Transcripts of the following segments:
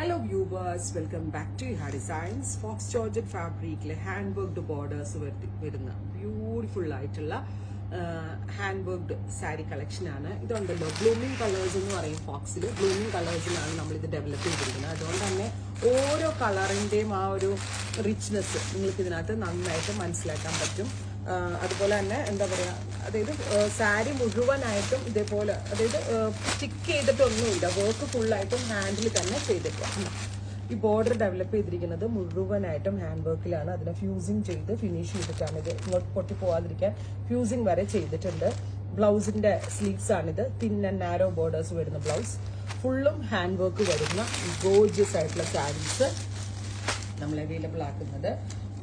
Hello viewers, welcome back to Iha Designs. Fox Georgette fabric hand worked borders വരുന്ന beautiful ആയിട്ടുള്ള hand worked saree collection ആണ്. ഇതുണ്ടല്ലോ blooming colours എന്ന് പറയും ഫോക്സിൽ. Blooming കളേഴ്സിലാണ് നമ്മൾ ഇത് ഡെവലപ്പ് ചെയ്തിരിക്കുന്നത്. അതുകൊണ്ട് തന്നെ ഓരോ കളറിന്റെയും ആ ഒരു റിച്ച്നെസ് നിങ്ങൾക്ക് ഇതിനകത്ത് നന്നായിട്ട് മനസ്സിലാക്കാൻ പറ്റും. അതുപോലെ തന്നെ എന്താ പറയാ, അതായത് സാരി മുഴുവനായിട്ടും ഇതേപോലെ, അതായത് സ്റ്റിക്ക് ചെയ്തിട്ടൊന്നുമില്ല, വർക്ക് ഫുള്ളായിട്ടും ഹാൻഡിൽ തന്നെ ചെയ്തിട്ടുണ്ട്. ഈ ബോർഡർ ഡെവലപ്പ് ചെയ്തിരിക്കുന്നത് മുഴുവനായിട്ടും ഹാൻഡ് വർക്കിലാണ്. അതിനെ ഫ്യൂസിങ് ചെയ്ത് ഫിനിഷ് ചെയ്തിട്ടാണ്. ഇത് ഇങ്ങോട്ട് പൊട്ടി പോവാതിരിക്കാൻ ഫ്യൂസിങ് വരെ ചെയ്തിട്ടുണ്ട്. ബ്ലൗസിന്റെ സ്ലീവ്സ് ആണിത്. തിൻ ആൻഡ് നാരോ ബോർഡേഴ്സ് വരുന്ന ബ്ലൗസ്. ഫുള്ളും ഹാൻഡ് വർക്ക് വരുന്ന ഗോർജിയസ് ആയിട്ടുള്ള സാരീസ് നമ്മൾ അവൈലബിൾ ആക്കുന്നത്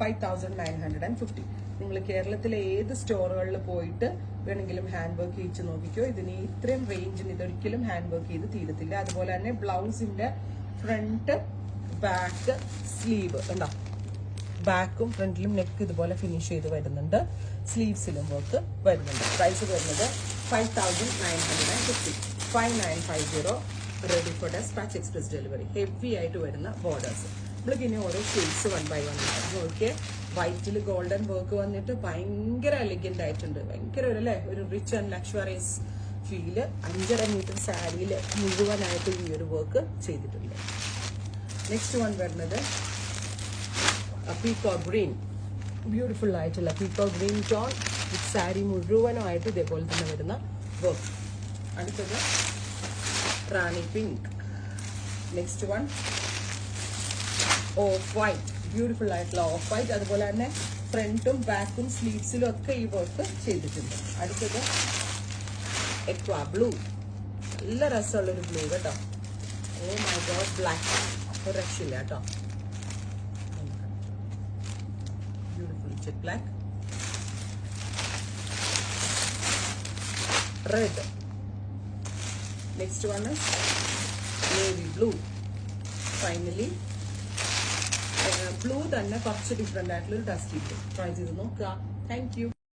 5950. നിങ്ങൾ കേരളത്തിലെ ഏത് സ്റ്റോറുകളിൽ പോയിട്ട് വേണമെങ്കിലും ഹാൻഡ് വർക്ക് ചെയ്യിച്ച് നോക്കിക്കോ. ഇതിന് ഇത്രയും റേഞ്ചിന് ഇതൊരിക്കലും ഹാൻഡ് വർക്ക് ചെയ്ത് തീരത്തില്ല. അതുപോലെ തന്നെ ബ്ലൗസിന്റെ ഫ്രണ്ട്, ബാക്ക്, സ്ലീവ് ഉണ്ടോ, ബാക്കും ഫ്രണ്ടിലും നെക്ക് ഇതുപോലെ ഫിനിഷ് ചെയ്ത് വരുന്നുണ്ട്. സ്ലീവ്സിലും വർക്ക് വരുന്നുണ്ട്. പ്രൈസ് വരുന്നത് 5950, 5950. Ready for dispatch express delivery. Heavy ആയിട്ട് വരുന്ന ബോർഡേഴ്സ്. നമ്മൾക്ക് ഇനി ഓരോ ഷെയ്ഡ്സ് 1 by 1 നോക്കിയേ. വൈറ്റിൽ ഗോൾഡൻ വർക്ക് വന്നിട്ട് ഭയങ്കര എലിഗന്റ് ആയിട്ടുണ്ട്. ഭയങ്കര ഒരു rich and luxurious feel. 5.5 metre സാരിയിൽ മുഴുവനായിട്ട് ഈ ഒരു വർക്ക് ചെയ്തിട്ടുണ്ട്. നെക്സ്റ്റ് വൺ വരുന്നത് പീകോക്ക് ഗ്രീൻ. ബ്യൂട്ടിഫുൾ ആയിട്ടുള്ള peacock green tone with sari മുഴുവനായിട്ട് ഇതേപോലെ തന്നെ വരുന്ന വർക്ക്. അടുത്തത് rani pink. Next one off white. Beautiful ആയിട്ടുള്ള ഓഫ് വൈറ്റ്. അതുപോലെ തന്നെ ഫ്രണ്ടും ബാക്കും സ്ലീവ്സിലും ഒക്കെ ഈ വർക്ക് ചെയ്തിട്ടുണ്ട്. അടുത്തത് എക്വാ ബ്ലൂ. നല്ല രസമുള്ളൊരു ബ്ലൂ കേട്ടോ. ഓ മൈ ഗോഡ്, ബ്ലാക്ക് ഒരു രക്ഷയില്ല കേട്ടോ. Beautiful jet black. Red. Next one navy blue. Finally blue തന്നെ കുറച്ച് ഡിഫറെന്റ് ആയിട്ടുള്ള ഒരു ഡസ്റ്റി ബ്ലൂ. ട്രൈ ചെയ്ത് നോക്കുക. Thank you.